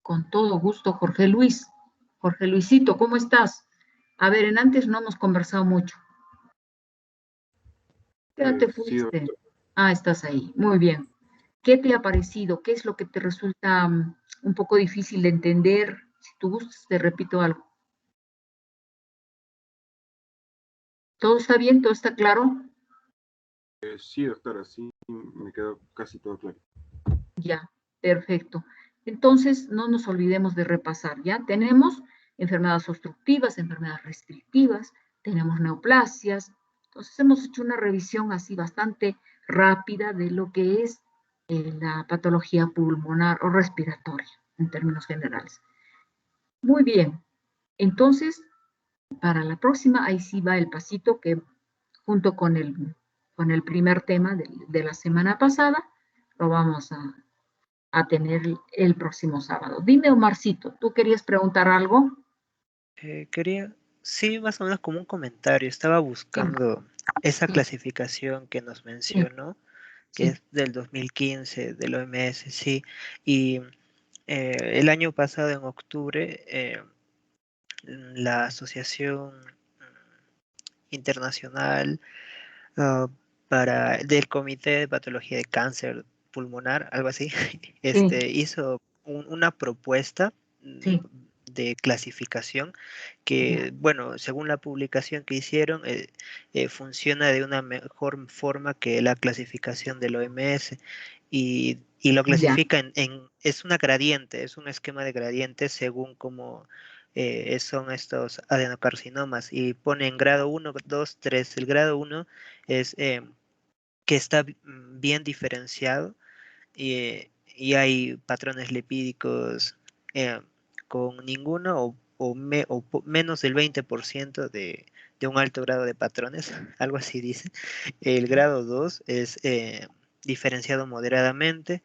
Con todo gusto, Jorge Luis. Jorge Luisito, ¿cómo estás? A ver, en antes no hemos conversado mucho. Ya te fuiste. Sí, ah, estás ahí. Muy bien. ¿Qué te ha parecido? ¿Qué es lo que te resulta un poco difícil de entender? Si tú gustas, te repito algo. ¿Todo está bien? ¿Todo está claro? Sí, doctora, sí, me quedó casi todo claro. Ya, perfecto. Entonces, no nos olvidemos de repasar. Ya tenemos enfermedades obstructivas, enfermedades restrictivas, tenemos neoplasias. Entonces, hemos hecho una revisión así bastante rápida de lo que es la patología pulmonar o respiratoria, en términos generales. Muy bien. Entonces, para la próxima, ahí sí va el pasito que junto con el primer tema de la semana pasada, lo vamos a tener el próximo sábado. Dime, Omarcito, ¿tú querías preguntar algo? Sí, más o menos como un comentario. Estaba buscando esa clasificación que nos mencionó, que es del 2015, del OMS, sí. Y el año pasado, en octubre, la Asociación Internacional del Comité de Patología de Cáncer Pulmonar, algo así, hizo una propuesta de clasificación que, bueno, según la publicación que hicieron, funciona de una mejor forma que la clasificación del OMS y lo clasifica es una gradiente, es un esquema de gradientes según cómo son estos adenocarcinomas y pone en grado 1, 2, 3. El grado 1 es que está bien diferenciado y hay patrones lipídicos con ninguno o menos del 20% de un alto grado de patrones, algo así dice. El grado 2 es diferenciado moderadamente,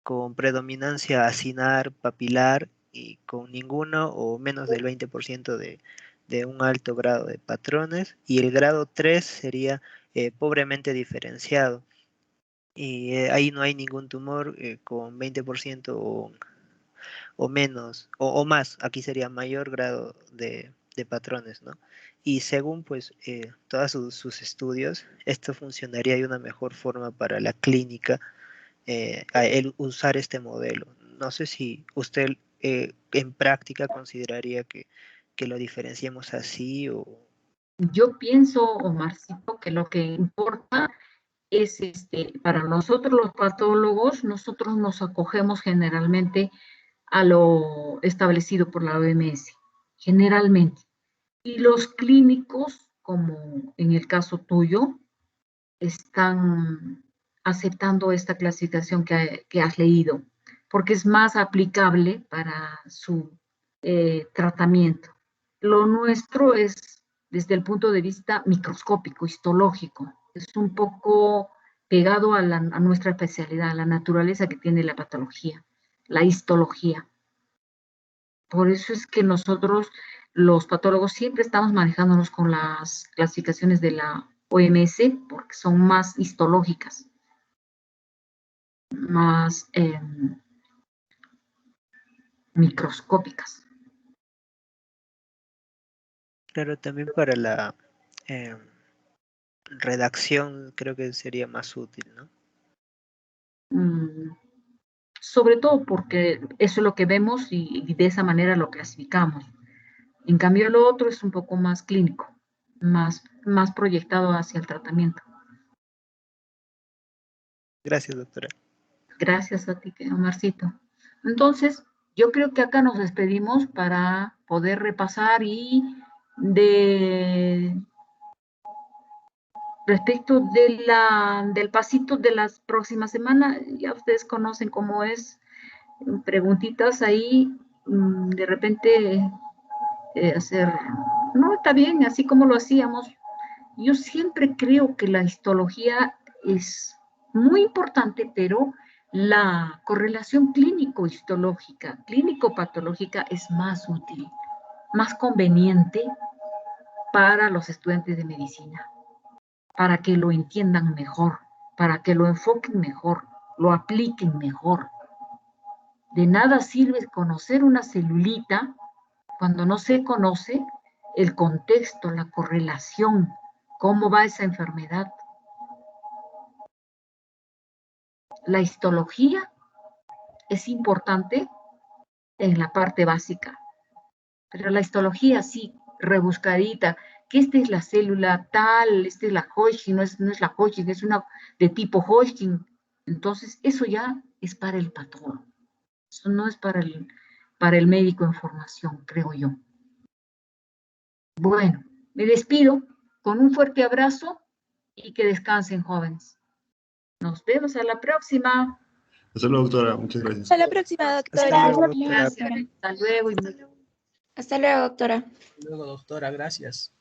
con predominancia acinar, papilar y con ninguno o menos del 20% de un alto grado de patrones. Y el grado 3 sería pobremente diferenciado. Y ahí no hay ningún tumor con 20% o menos, o más, aquí sería mayor grado de patrones, ¿no? Y según pues todos sus estudios, esto funcionaría de una mejor forma para la clínica, el usar este modelo. No sé si usted en práctica consideraría que lo diferenciemos así o... Yo pienso, Omarcito, que lo que importa es, para nosotros los patólogos, nosotros nos acogemos generalmente a lo establecido por la OMS, generalmente. Y los clínicos, como en el caso tuyo, están aceptando esta clasificación que has leído, porque es más aplicable para su tratamiento. Lo nuestro es desde el punto de vista microscópico, histológico. Es un poco pegado a nuestra especialidad, a la naturaleza que tiene la patología, la histología. Por eso es que nosotros, los patólogos, siempre estamos manejándonos con las clasificaciones de la OMS, porque son más histológicas, más microscópicas. Claro, también para redacción creo que sería más útil, ¿no? Sobre todo porque eso es lo que vemos y de esa manera lo clasificamos. En cambio, lo otro es un poco más clínico, más proyectado hacia el tratamiento. Gracias, doctora. Gracias a ti, Omarcito. Entonces, yo creo que acá nos despedimos para poder repasar y respecto del pasito de las próximas semanas, ya ustedes conocen cómo es, preguntitas ahí, de repente hacer, no, está bien, así como lo hacíamos. Yo siempre creo que la histología es muy importante, pero la correlación clínico-histológica, clínico-patológica es más útil, más conveniente para los estudiantes de medicina, para que lo entiendan mejor, para que lo enfoquen mejor, lo apliquen mejor. De nada sirve conocer una celulita cuando no se conoce el contexto, la correlación, cómo va esa enfermedad. La histología es importante en la parte básica, pero la histología sí, rebuscadita, que esta es la célula tal, esta es la Hodgkin, no es la Hodgkin, es una de tipo Hodgkin. Entonces, eso ya es para el patólogo. Eso no es para el médico en formación, creo yo. Bueno, me despido con un fuerte abrazo y que descansen, jóvenes. Nos vemos a la próxima. Hasta luego, doctora. Muchas gracias. Hasta la próxima, doctora. Hasta luego, doctora. Gracias. Hasta luego. Hasta luego, doctora. Hasta luego, doctora, gracias.